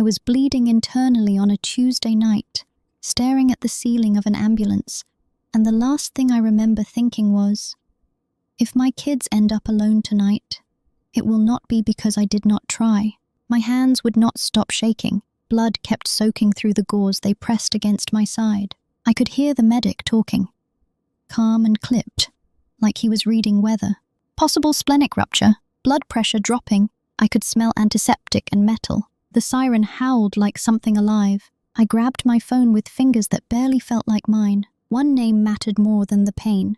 I was bleeding internally on a Tuesday night, staring at the ceiling of an ambulance, and the last thing I remember thinking was, if my kids end up alone tonight, it will not be because I did not try. My hands would not stop shaking. Blood kept soaking through the gauze they pressed against my side. I could hear the medic talking, calm and clipped, like he was reading weather. Possible splenic rupture, blood pressure dropping. I could smell antiseptic and metal. The siren howled like something alive. I grabbed my phone with fingers that barely felt like mine. One name mattered more than the pain.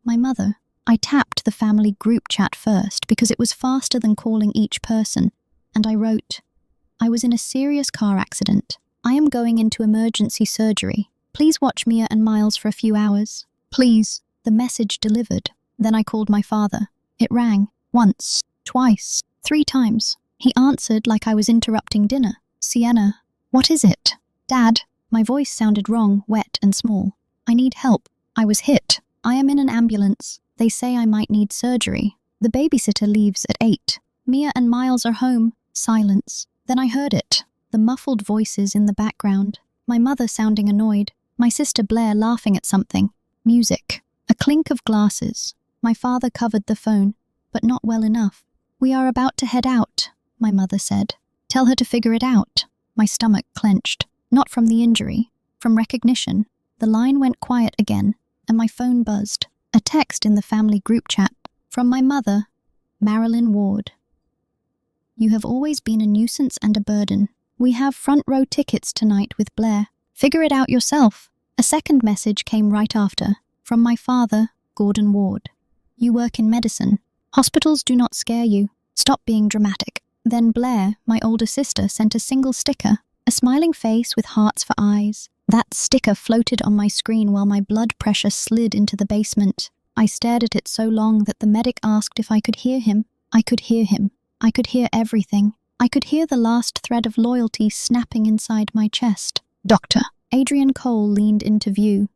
My mother. I tapped the family group chat first because it was faster than calling each person, and I wrote, I was in a serious car accident. I am going into emergency surgery. Please watch Mia and Miles for a few hours. Please. The message delivered. Then I called my father. It rang. Once. Twice. 3 times. He answered like I was interrupting dinner. Sienna. What is it? Dad. My voice sounded wrong, wet and small. I need help. I was hit. I am in an ambulance. They say I might need surgery. The babysitter leaves at 8. Mia and Miles are home. Silence. Then I heard it. The muffled voices in the background. My mother sounding annoyed. My sister Blair laughing at something. Music. A clink of glasses. My father covered the phone, but not well enough. We are about to head out, my mother said. Tell her to figure it out. My stomach clenched. Not from the injury, from recognition. The line went quiet again, and my phone buzzed. A text in the family group chat from my mother, Marilyn Ward. You have always been a nuisance and a burden. We have front row tickets tonight with Blair. Figure it out yourself. A second message came right after, from my father, Gordon Ward. You work in medicine. Hospitals do not scare you. Stop being dramatic. Then Blair, my older sister, sent a single sticker, a smiling face with hearts for eyes. That sticker floated on my screen while my blood pressure slid into the basement. I stared at it so long that the medic asked if I could hear him. I could hear him. I could hear everything. I could hear the last thread of loyalty snapping inside my chest. Doctor. Adrian Cole leaned into view,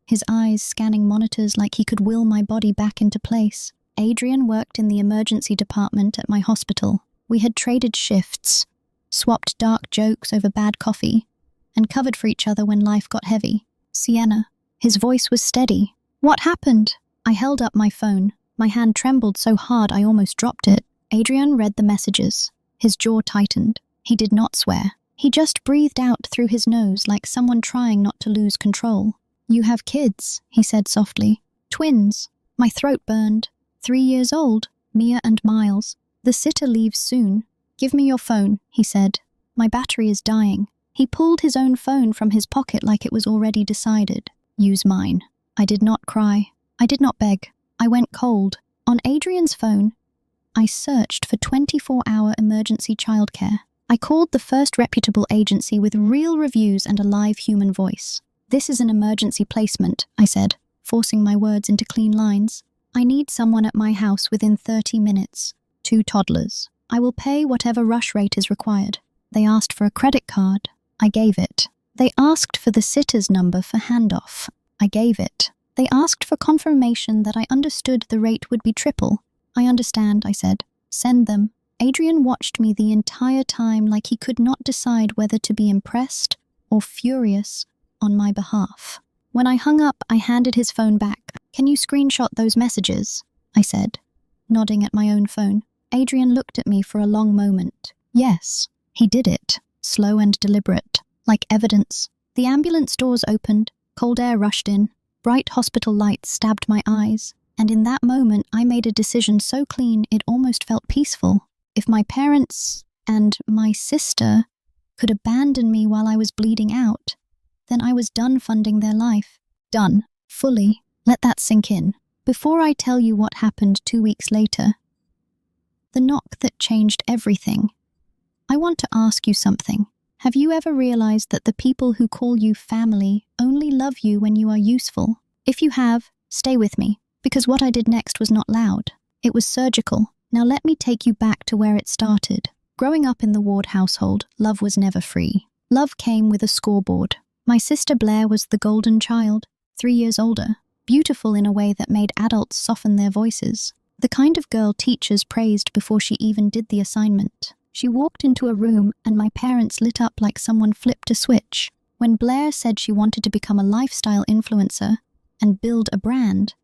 his eyes scanning monitors like he could will my body back into place. Adrian worked in the emergency department at my hospital. We had traded shifts, swapped dark jokes over bad coffee, and covered for each other when life got heavy. Sienna. His voice was steady. What happened? I held up my phone. My hand trembled so hard I almost dropped it. Adrian read the messages. His jaw tightened. He did not swear. He just breathed out through his nose like someone trying not to lose control. You have kids, he said softly. Twins. My throat burned. 3 years old. Mia and Miles. The sitter leaves soon. Give me your phone, he said. My battery is dying. He pulled his own phone from his pocket like it was already decided. Use mine. I did not cry. I did not beg. I went cold. On Adrian's phone, I searched for 24-hour emergency childcare. I called the first reputable agency with real reviews and a live human voice. This is an emergency placement, I said, forcing my words into clean lines. I need someone at my house within 30 minutes. 2 toddlers. I will pay whatever rush rate is required. They asked for a credit card. I gave it. They asked for the sitter's number for handoff. I gave it. They asked for confirmation that I understood the rate would be triple. I understand, I said. Send them. Adrian watched me the entire time like he could not decide whether to be impressed or furious on my behalf. When I hung up, I handed his phone back. Can you screenshot those messages? I said, nodding at my own phone. Adrian looked at me for a long moment. Yes, he did it, slow and deliberate, like evidence. The ambulance doors opened, cold air rushed in, bright hospital lights stabbed my eyes, and in that moment I made a decision so clean it almost felt peaceful. If my parents and my sister could abandon me while I was bleeding out, then I was done funding their life. Done. Fully. Let that sink in. Before I tell you what happened 2 weeks later, the knock that changed everything, I want to ask you something. Have you ever realized that the people who call you family only love you when you are useful? If you have, stay with me, because what I did next was not loud. It was surgical. Now let me take you back to where it started. Growing up in the Ward household, love was never free. Love came with a scoreboard. My sister Blair was the golden child, 3 years older, beautiful in a way that made adults soften their voices. The kind of girl teachers praised before she even did the assignment. She walked into a room and my parents lit up like someone flipped a switch. When Blair said she wanted to become a lifestyle influencer and build a brand,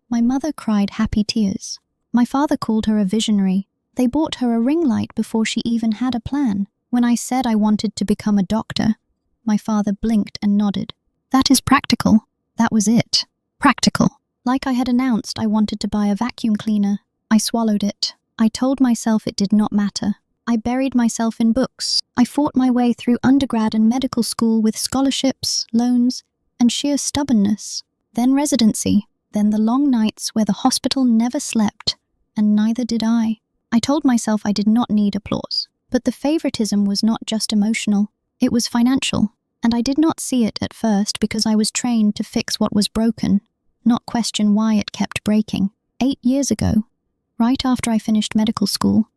my mother cried happy tears. My father called her a visionary. They bought her a ring light before she even had a plan. When I said I wanted to become a doctor, my father blinked and nodded. That is practical. That was it. Practical. Like I had announced I wanted to buy a vacuum cleaner. I swallowed it. I told myself it did not matter. I buried myself in books. I fought my way through undergrad and medical school with scholarships, loans, and sheer stubbornness. Then residency. Then the long nights where the hospital never slept, and neither did I. I told myself I did not need applause. But the favoritism was not just emotional. It was financial. And I did not see it at first because I was trained to fix what was broken, not question why it kept breaking. 8 years ago, right after I finished medical school,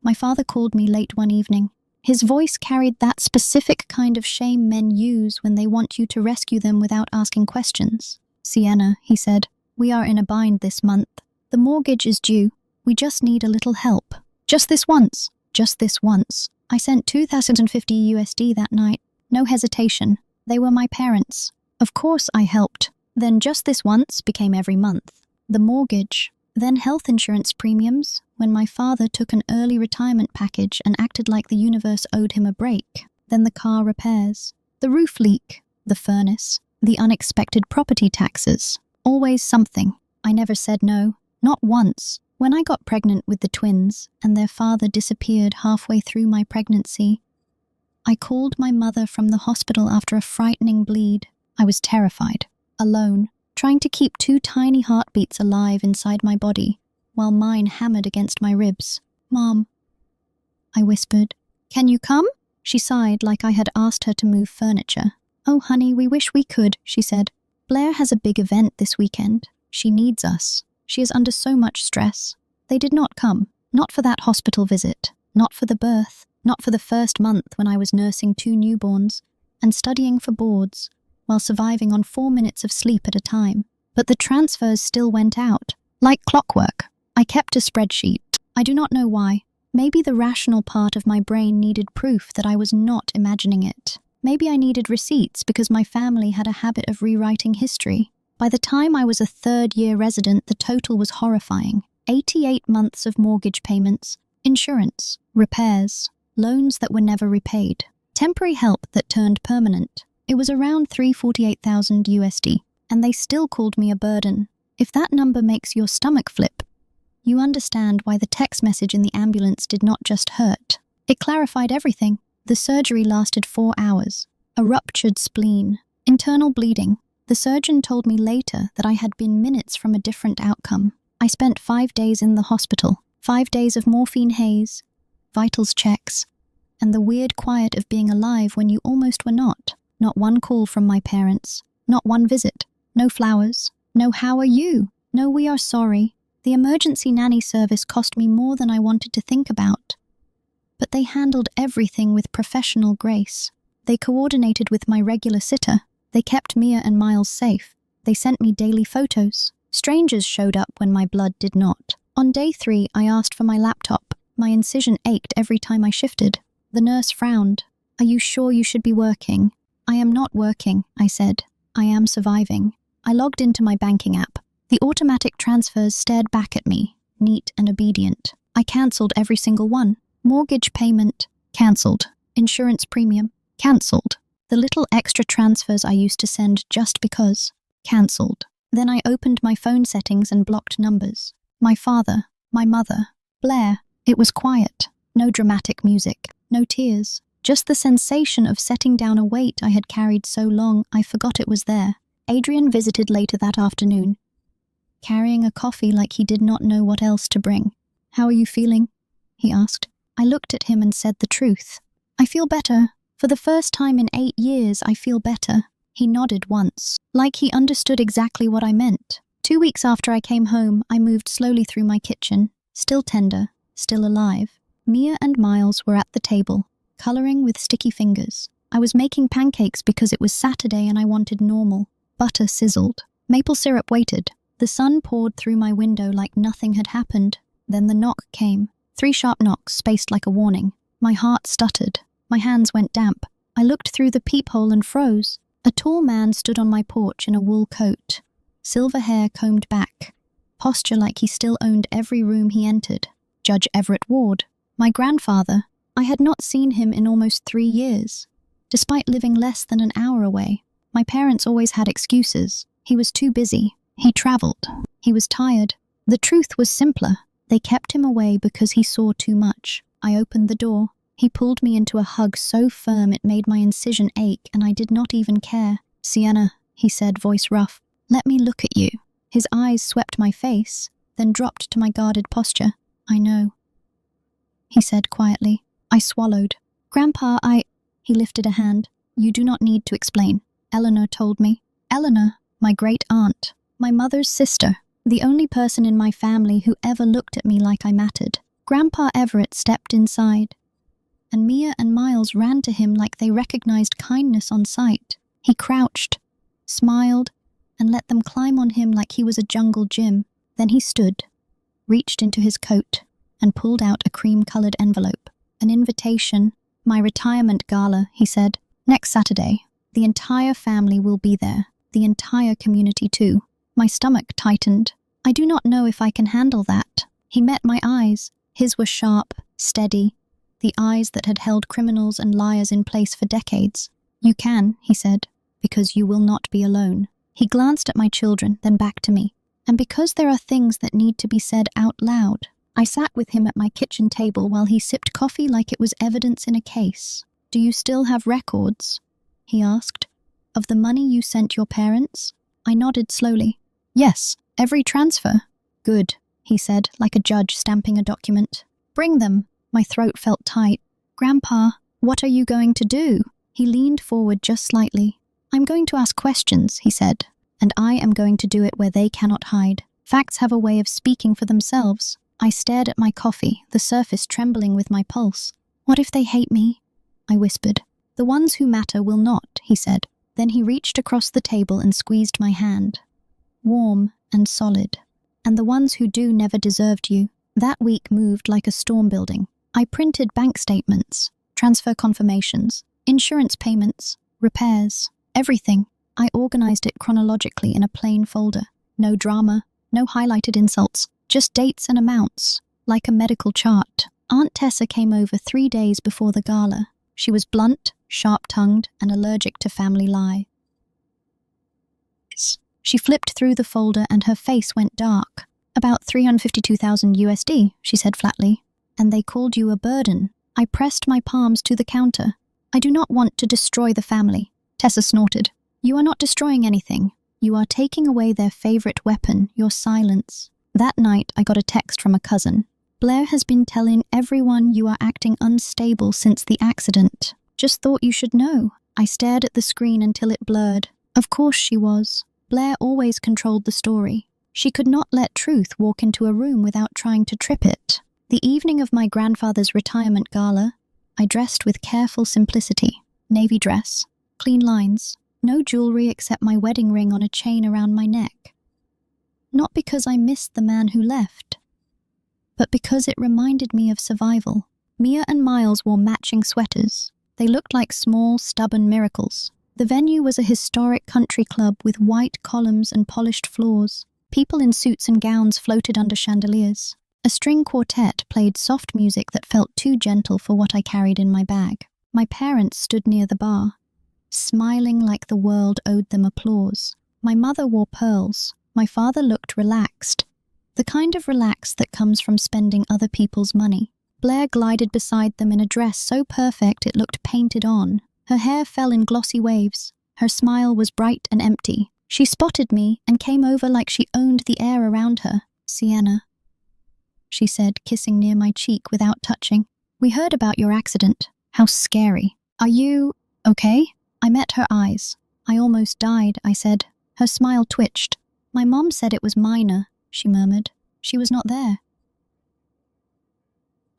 my father called me late one evening. His voice carried that specific kind of shame men use when they want you to rescue them without asking questions. "Sienna," he said, "we are in a bind this month. The mortgage is due. We just need a little help. Just this once. Just this once." I sent $2,050 that night. No hesitation. They were my parents. Of course I helped. Then just this once became every month. The mortgage. Then health insurance premiums, when my father took an early retirement package and acted like the universe owed him a break. Then the car repairs. The roof leak. The furnace. The unexpected property taxes. Always something. I never said no. Not once. When I got pregnant with the twins and their father disappeared halfway through my pregnancy, I called my mother from the hospital after a frightening bleed. I was terrified, alone, trying to keep 2 tiny heartbeats alive inside my body, while mine hammered against my ribs. "Mom," I whispered. "Can you come?" She sighed like I had asked her to move furniture. "Oh, honey, we wish we could," she said. "Blair has a big event this weekend. She needs us. She is under so much stress." They did not come. Not for that hospital visit. Not for the birth. Not for the first month when I was nursing 2 newborns and studying for boards while surviving on 4 minutes of sleep at a time. But the transfers still went out. Like clockwork. I kept a spreadsheet. I do not know why. Maybe the rational part of my brain needed proof that I was not imagining it. Maybe I needed receipts because my family had a habit of rewriting history. By the time I was a 3rd-year resident, the total was horrifying. 88 months of mortgage payments, insurance, repairs, loans that were never repaid, temporary help that turned permanent. It was around $348,000, and they still called me a burden. If that number makes your stomach flip, you understand why the text message in the ambulance did not just hurt. It clarified everything. The surgery lasted 4 hours. A ruptured spleen, internal bleeding. The surgeon told me later that I had been minutes from a different outcome. I spent 5 days in the hospital, 5 days of morphine haze, vitals checks, and the weird quiet of being alive when you almost were not. Not one call from my parents, not one visit, no flowers, no "how are you?" No "we are sorry." The emergency nanny service cost me more than I wanted to think about. But they handled everything with professional grace. They coordinated with my regular sitter. They kept Mia and Miles safe. They sent me daily photos. Strangers showed up when my blood did not. On day 3, I asked for my laptop. My incision ached every time I shifted. The nurse frowned. "Are you sure you should be working?" "I am not working," I said. "I am surviving." I logged into my banking app. The automatic transfers stared back at me, neat and obedient. I cancelled every single one. Mortgage payment, cancelled. Insurance premium, cancelled. The little extra transfers I used to send just because, cancelled. Then I opened my phone settings and blocked numbers. My father, my mother, Blair. It was quiet. No dramatic music, no tears. Just the sensation of setting down a weight I had carried so long I forgot it was there. Adrian visited later that afternoon, carrying a coffee like he did not know what else to bring. "How are you feeling?" he asked. I looked at him and said the truth. "I feel better. For the first time in 8 years, I feel better." He nodded once, like he understood exactly what I meant. 2 weeks after I came home, I moved slowly through my kitchen, still tender, still alive. Mia and Miles were at the table, coloring with sticky fingers. I was making pancakes because it was Saturday and I wanted normal. Butter sizzled. Maple syrup waited. The sun poured through my window like nothing had happened. Then the knock came. 3 sharp knocks, spaced like a warning. My heart stuttered. My hands went damp. I looked through the peephole and froze. A tall man stood on my porch in a wool coat, silver hair combed back, posture like he still owned every room he entered. Judge Everett Ward, my grandfather. I had not seen him in almost 3 years. Despite living less than an hour away, my parents always had excuses. He was too busy. He traveled. He was tired. The truth was simpler. They kept him away because he saw too much. I opened the door. He pulled me into a hug so firm it made my incision ache, and I did not even care. "Sienna," he said, voice rough, "let me look at you." His eyes swept my face, then dropped to my guarded posture. "I know," he said quietly. I swallowed. "Grandpa, He lifted a hand. "You do not need to explain. Eleanor told me." Eleanor, my great-aunt, my mother's sister, the only person in my family who ever looked at me like I mattered. Grandpa Everett stepped inside, and Mia and Miles ran to him like they recognized kindness on sight. He crouched, smiled, and let them climb on him like he was a jungle gym. Then he stood, reached into his coat, and pulled out a cream-colored envelope. "An invitation. My retirement gala," he said. "Next Saturday. The entire family will be there. The entire community too." My stomach tightened. I do not know if I can handle that. He met my eyes. His were sharp, steady, the eyes that had held criminals and liars in place for decades. "You can," he said, "because you will not be alone." He glanced at my children, then back to me. "And because there are things that need to be said out loud." I sat with him at my kitchen table while he sipped coffee like it was evidence in a case. "Do you still have records?" he asked. "Of the money you sent your parents?" I nodded slowly. "Yes, every transfer." "Good," he said, like a judge stamping a document. "Bring them." My throat felt tight. "Grandpa, what are you going to do?" He leaned forward just slightly. "I'm going to ask questions," he said, "and I am going to do it where they cannot hide. Facts have a way of speaking for themselves." I stared at my coffee, the surface trembling with my pulse. "What if they hate me?" I whispered. "The ones who matter will not," he said. Then he reached across the table and squeezed my hand. "Warm and solid. And the ones who do never deserved you." That week moved like a storm building. I printed bank statements, transfer confirmations, insurance payments, repairs, everything. I organized it chronologically in a plain folder. No drama, no highlighted insults, just dates and amounts, like a medical chart. Aunt Tessa came over 3 days before the gala. She was blunt, sharp-tongued, and allergic to family lies. She flipped through the folder and her face went dark. "About 352,000 USD, she said flatly. "And they called you a burden." I pressed my palms to the counter. "I do not want to destroy the family." Tessa snorted. "You are not destroying anything. You are taking away their favorite weapon, your silence." That night, I got a text from a cousin. "Blair has been telling everyone you are acting unstable since the accident. Just thought you should know." I stared at the screen until it blurred. Of course she was. Blair always controlled the story. She could not let truth walk into a room without trying to trip it. The evening of my grandfather's retirement gala, I dressed with careful simplicity. Navy dress, clean lines, no jewelry except my wedding ring on a chain around my neck. Not because I missed the man who left, but because it reminded me of survival. Mia and Miles wore matching sweaters. They looked like small, stubborn miracles. The venue was a historic country club with white columns and polished floors. People in suits and gowns floated under chandeliers. A string quartet played soft music that felt too gentle for what I carried in my bag. My parents stood near the bar, smiling like the world owed them applause. My mother wore pearls. My father looked relaxed, the kind of relax that comes from spending other people's money. Blair glided beside them in a dress so perfect it looked painted on. Her hair fell in glossy waves. Her smile was bright and empty. She spotted me and came over like she owned the air around her. "Sienna," she said, kissing near my cheek without touching. "We heard about your accident. How scary. Are you okay?" I met her eyes. "I almost died," I said. Her smile twitched. "My mom said it was minor," she murmured. "She was not there,"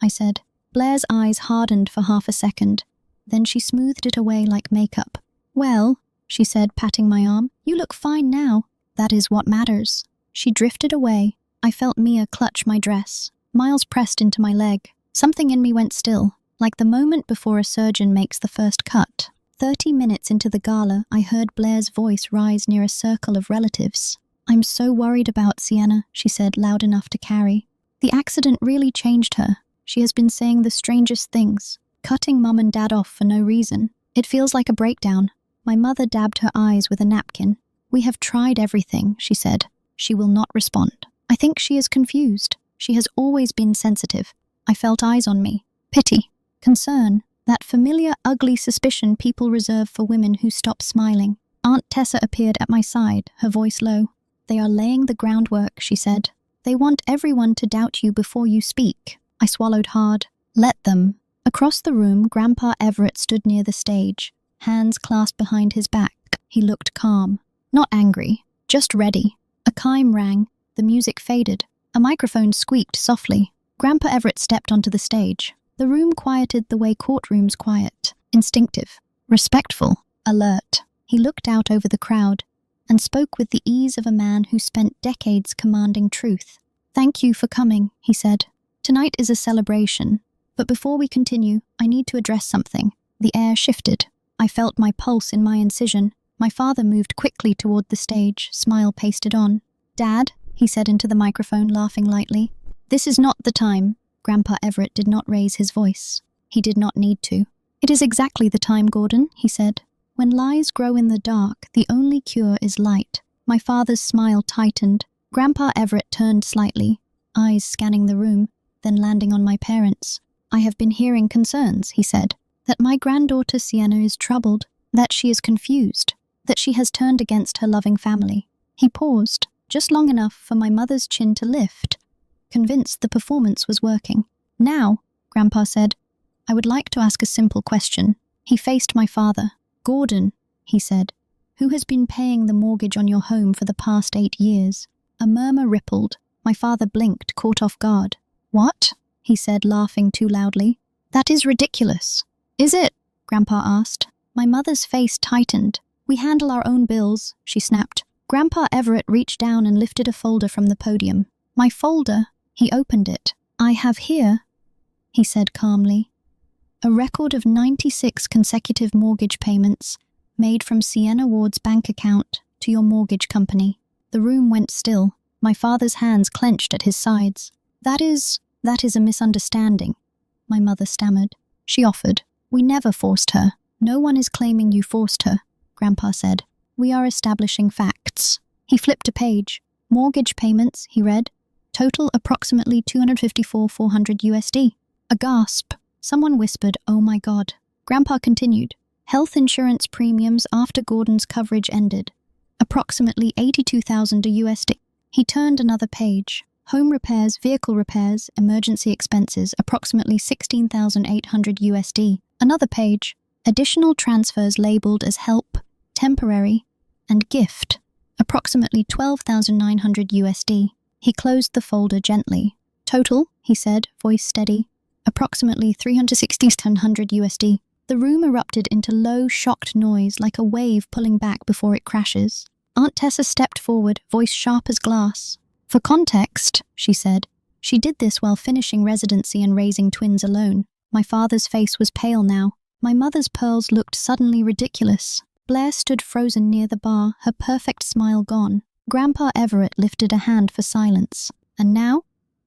I said. Blair's eyes hardened for half a second. Then she smoothed it away like makeup. "Well," she said, patting my arm, "you look fine now. That is what matters." She drifted away. I felt Mia clutch my dress. Miles pressed into my leg. Something in me went still. like the moment before a surgeon makes the first cut. 30 minutes into the gala, I heard Blair's voice rise near a circle of relatives. "I'm so worried about Sienna," she said, loud enough to carry. "The accident really changed her. She has been saying the strangest things, cutting Mum and Dad off for no reason. It feels like a breakdown." My mother dabbed her eyes with a napkin. "We have tried everything," she said. "She will not respond. I think she is confused. She has always been sensitive." I felt eyes on me. Pity. Concern. That familiar, ugly suspicion people reserve for women who stop smiling. Aunt Tessa appeared at my side, her voice low. "They are laying the groundwork," she said. "They want everyone to doubt you before you speak." I swallowed hard. "Let them." Across the room, Grandpa Everett stood near the stage, hands clasped behind his back. He looked calm. Not angry, just ready. A chime rang. The music faded. A microphone squeaked softly. Grandpa Everett stepped onto the stage. The room quieted the way courtrooms quiet. Instinctive, respectful, alert. He looked out over the crowd and spoke with the ease of a man who spent decades commanding truth. "Thank you for coming," he said. "Tonight is a celebration, but before we continue, I need to address something." The air shifted. I felt my pulse in my incision. My father moved quickly toward the stage, smile pasted on. "Dad," he said into the microphone, laughing lightly. "This is not the time." Grandpa Everett did not raise his voice. He did not need to. "It is exactly the time, Gordon," he said. "When lies grow in the dark, the only cure is light." My father's smile tightened. Grandpa Everett turned slightly, eyes scanning the room, then landing on my parents. "I have been hearing concerns," he said, "that my granddaughter Sienna is troubled, that she is confused, that she has turned against her loving family." He paused, just long enough for my mother's chin to lift, convinced the performance was working. "Now," Grandpa said, "I would like to ask a simple question." He faced my father. "Gordon," he said, "who has been paying the mortgage on your home for the past 8 years?" A murmur rippled. My father blinked, caught off guard. "What?" he said, laughing too loudly. "That is ridiculous." "Is it?" Grandpa asked. My mother's face tightened. "We handle our own bills," she snapped. Grandpa Everett reached down and lifted a folder from the podium. "My folder." He opened it. "I have here," he said calmly, "a record of 96 consecutive mortgage payments made from Sienna Ward's bank account to your mortgage company." The room went still. My father's hands clenched at his sides. That is a misunderstanding," my mother stammered. She offered. "We never forced her." "No one is claiming you forced her," Grandpa said. "We are establishing facts." He flipped a page. "Mortgage payments," he read. "Total approximately $254,400 USD. A gasp. Someone whispered, "Oh my God." Grandpa continued. "Health insurance premiums after Gordon's coverage ended. Approximately $82,000 USD. He turned another page. Home repairs, vehicle repairs, emergency expenses, approximately $16,800 USD. Another page. Additional transfers labeled as help, temporary, and gift. Approximately $12,900 USD. He closed the folder gently. "Total," he said, voice steady, "approximately $360,700 USD. The room erupted into low, shocked noise like a wave pulling back before it crashes. Aunt Tessa stepped forward, voice sharp as glass. "For context," she said, "she did this while finishing residency and raising twins alone." My father's face was pale now. My mother's pearls looked suddenly ridiculous. Blair stood frozen near the bar, her perfect smile gone. Grandpa Everett lifted a hand for silence. "And now,"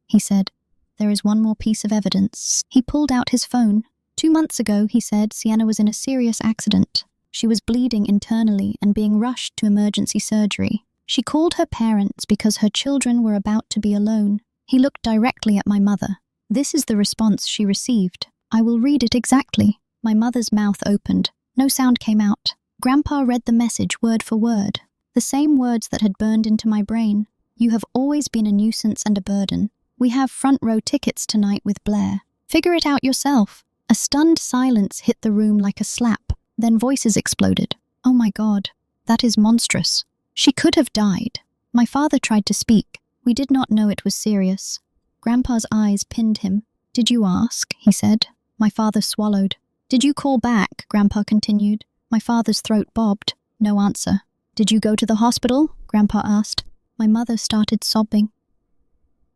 he said, "there is one more piece of evidence." He pulled out his phone. 2 months ago, he said, Sienna was in a serious accident. She was bleeding internally and being rushed to emergency surgery. She called her parents because her children were about to be alone. He looked directly at my mother. "This is the response she received. I will read it exactly." My mother's mouth opened. No sound came out. Grandpa read the message word for word. The same words that had burned into my brain. "You have always been a nuisance and a burden. We have front row tickets tonight with Blair. Figure it out yourself." A stunned silence hit the room like a slap. Then voices exploded. "Oh my God, that is monstrous. She could have died." My father tried to speak. "We did not know it was serious." Grandpa's eyes pinned him. "Did you ask?" he said. My father swallowed. "Did you call back?" Grandpa continued. My father's throat bobbed. No answer. "Did you go to the hospital?" Grandpa asked. My mother started sobbing.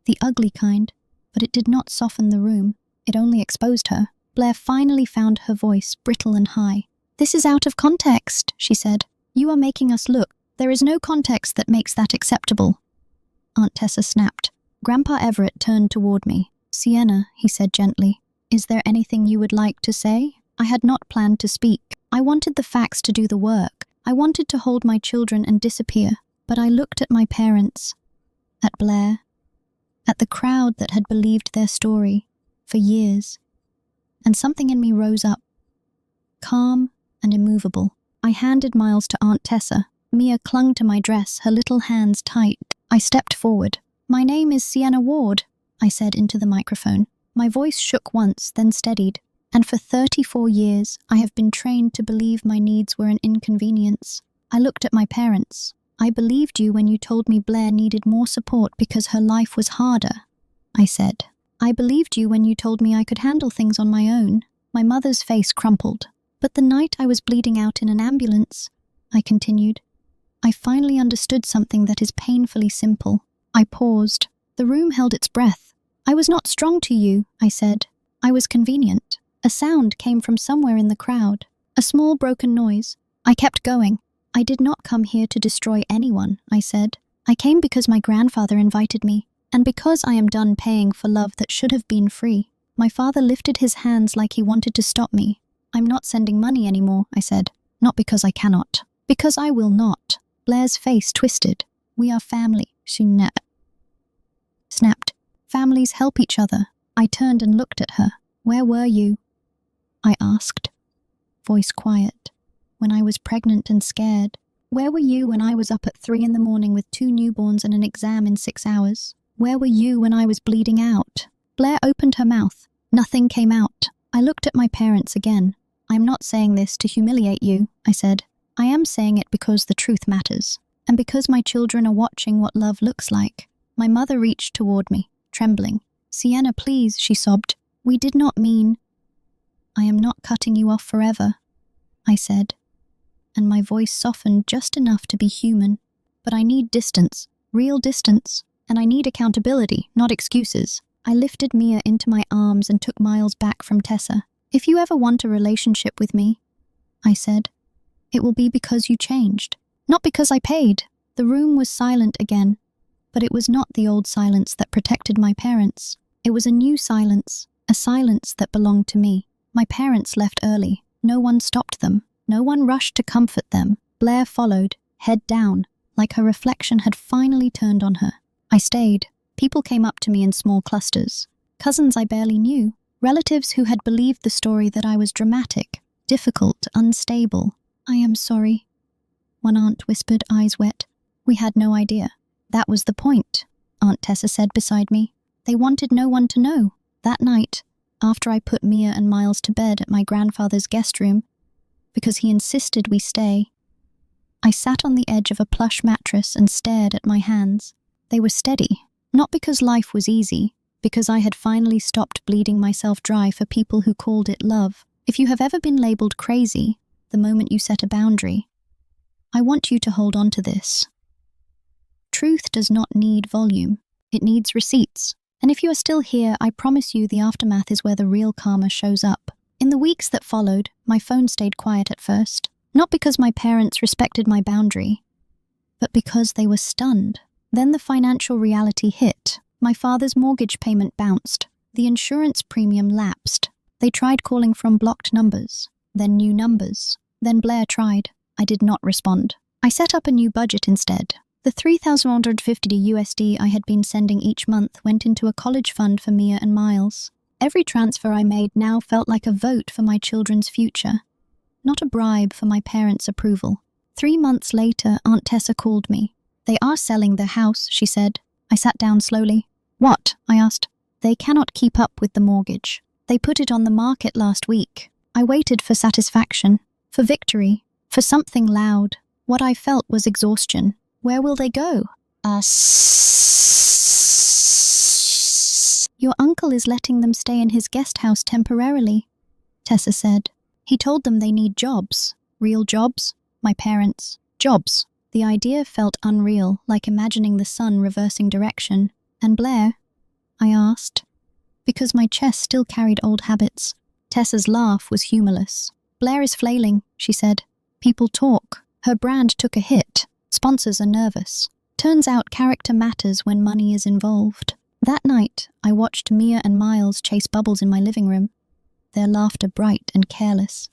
The ugly kind, but it did not soften the room. It only exposed her. Blair finally found her voice brittle and high. "This is out of context," she said. "You are making us look. There is no context that makes that acceptable." Aunt Tessa snapped. Grandpa Everett turned toward me. "Sienna," he said gently, "is there anything you would like to say?" I had not planned to speak. I wanted the facts to do the work. I wanted to hold my children and disappear. But I looked at my parents, at Blair, at the crowd that had believed their story for years, and something in me rose up, calm and immovable. I handed Miles to Aunt Tessa. Mia clung to my dress, her little hands tight. I stepped forward. "My name is Sienna Ward," I said into the microphone. My voice shook once, then steadied. "And for 34 years, I have been trained to believe my needs were an inconvenience." I looked at my parents. "I believed you when you told me Blair needed more support because her life was harder," I said. "I believed you when you told me I could handle things on my own." My mother's face crumpled. "But the night I was bleeding out in an ambulance," I continued, "I finally understood something that is painfully simple." I paused. The room held its breath. "I was not strong to you," I said. "I was convenient." A sound came from somewhere in the crowd. A small broken noise. I kept going. "I did not come here to destroy anyone," I said. "I came because my grandfather invited me, and because I am done paying for love that should have been free." My father lifted his hands like he wanted to stop me. "I'm not sending money anymore," I said. "Not because I cannot. Because I will not." Blair's face twisted. "We are family," she snapped. "Families help each other." I turned and looked at her. "Where were you?" I asked, voice quiet. "When I was pregnant and scared." "Where were you when I was up at 3 in the morning with 2 newborns and an exam in 6 hours? Where were you when I was bleeding out?" Blair opened her mouth. Nothing came out. I looked at my parents again. "I'm not saying this to humiliate you," I said. "I am saying it because the truth matters, and because my children are watching what love looks like." My mother reached toward me, trembling. "Sienna, please," she sobbed. "We did not mean—" "I am not cutting you off forever," I said, and my voice softened just enough to be human. "But I need distance, real distance, and I need accountability, not excuses." I lifted Mia into my arms and took Miles back from Tessa. "If you ever want a relationship with me," I said, "it will be because you changed, not because I paid." The room was silent again, but it was not the old silence that protected my parents. It was a new silence, a silence that belonged to me. My parents left early. No one stopped them. No one rushed to comfort them. Blair followed, head down, like her reflection had finally turned on her. I stayed. People came up to me in small clusters. Cousins I barely knew. Relatives who had believed the story that I was dramatic, difficult, unstable. "I am sorry," one aunt whispered, eyes wet. "We had no idea." "That was the point," Aunt Tessa said beside me. "They wanted no one to know." That night, after I put Mia and Miles to bed at my grandfather's guest room, because he insisted we stay, I sat on the edge of a plush mattress and stared at my hands. They were steady, not because life was easy, because I had finally stopped bleeding myself dry for people who called it love. If you have ever been labeled crazy the moment you set a boundary, I want you to hold on to this. Truth does not need volume. It needs receipts. And if you are still here, I promise you the aftermath is where the real karma shows up. In the weeks that followed, my phone stayed quiet at first. Not because my parents respected my boundary, but because they were stunned. Then the financial reality hit. My father's mortgage payment bounced. The insurance premium lapsed. They tried calling from blocked numbers, then new numbers. Then Blair tried. I did not respond. I set up a new budget instead. The $3,150 I had been sending each month went into a college fund for Mia and Miles. Every transfer I made now felt like a vote for my children's future, not a bribe for my parents' approval. 3 months later, Aunt Tessa called me. "They are selling their house," she said. I sat down slowly. "What?" I asked. "They cannot keep up with the mortgage. They put it on the market last week." I waited for satisfaction, for victory, for something loud. What I felt was exhaustion. Where will they go? "Your uncle is letting them stay in his guest house temporarily," Tessa said. "He told them they need jobs." Real jobs? My parents. Jobs. The idea felt unreal, like imagining the sun reversing direction. "And Blair?" I asked, because my chest still carried old habits. Tessa's laugh was humorless. Blair is flailing, she said. People talk. Her brand took a hit. Sponsors are nervous. Turns out character matters when money is involved. That night, I watched Mia and Miles chase bubbles in my living room, their laughter bright and careless.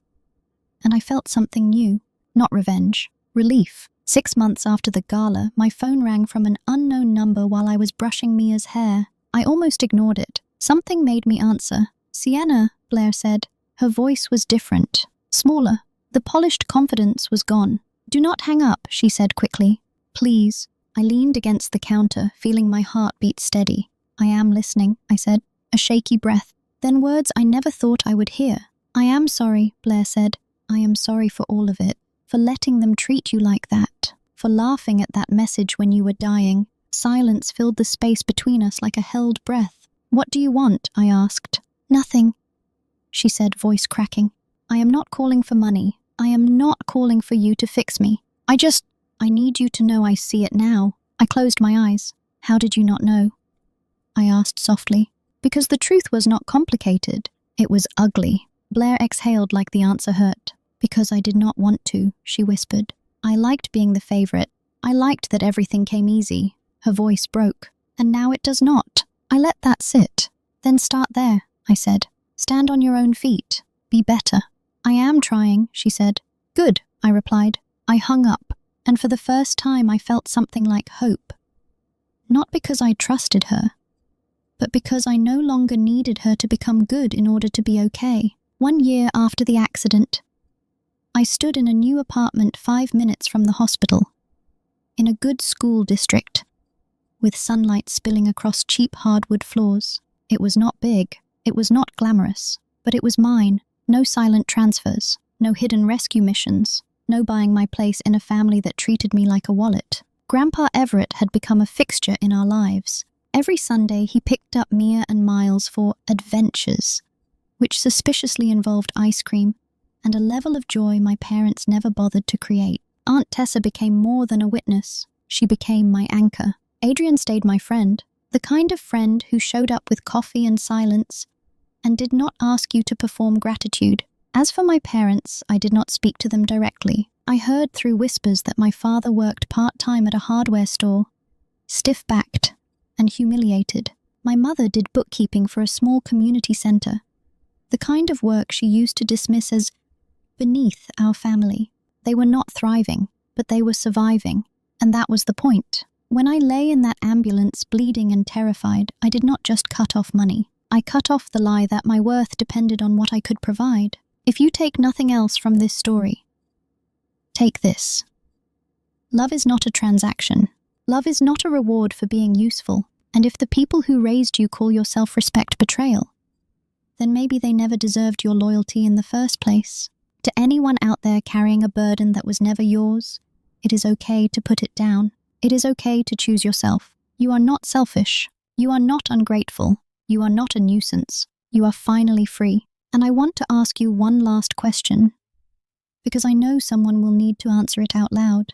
And I felt something new, not revenge, relief. 6 months after the gala, my phone rang from an unknown number while I was brushing Mia's hair. I almost ignored it. Something made me answer. Sienna, Blair said. Her voice was different, smaller. The polished confidence was gone. Do not hang up, she said quickly. Please. I leaned against the counter, feeling my heart beat steady. I am listening, I said, a shaky breath. Then words I never thought I would hear. I am sorry, Blair said. I am sorry for all of it, for letting them treat you like that, for laughing at that message when you were dying. Silence filled the space between us like a held breath. What do you want? I asked. Nothing, she said, voice cracking. I am not calling for money. I am not calling for you to fix me. I need you to know I see it now. I closed my eyes. How did you not know? I asked softly. Because the truth was not complicated. It was ugly. Blair exhaled like the answer hurt. Because I did not want to, she whispered. I liked being the favorite. I liked that everything came easy. Her voice broke. And now it does not. I let that sit. Then start there, I said. Stand on your own feet. Be better. I am trying, she said. Good, I replied. I hung up, and for the first time I felt something like hope. Not because I trusted her, but because I no longer needed her to become good in order to be okay. 1 year after the accident, I stood in a new apartment 5 minutes from the hospital, in a good school district, with sunlight spilling across cheap hardwood floors. It was not big, it was not glamorous, but it was mine. No silent transfers, no hidden rescue missions, no buying my place in a family that treated me like a wallet. Grandpa Everett had become a fixture in our lives. Every Sunday he picked up Mia and Miles for adventures, which suspiciously involved ice cream and a level of joy my parents never bothered to create. Aunt Tessa became more than a witness. She became my anchor. Adrian stayed my friend, the kind of friend who showed up with coffee and silence and did not ask you to perform gratitude. As for my parents, I did not speak to them directly. I heard through whispers that my father worked part-time at a hardware store, stiff-backed and humiliated. My mother did bookkeeping for a small community center, the kind of work she used to dismiss as beneath our family. They were not thriving, but they were surviving, and that was the point. When I lay in that ambulance bleeding and terrified, I did not just cut off money. I cut off the lie that my worth depended on what I could provide. If you take nothing else from this story, take this. Love is not a transaction. Love is not a reward for being useful. And if the people who raised you call your self-respect betrayal, then maybe they never deserved your loyalty in the first place. To anyone out there carrying a burden that was never yours, it is okay to put it down. It is okay to choose yourself. You are not selfish. You are not ungrateful. You are not a nuisance. You are finally free. And I want to ask you one last question, because I know someone will need to answer it out loud.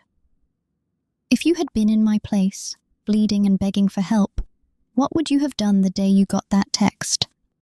If you had been in my place, bleeding and begging for help, what would you have done the day you got that text?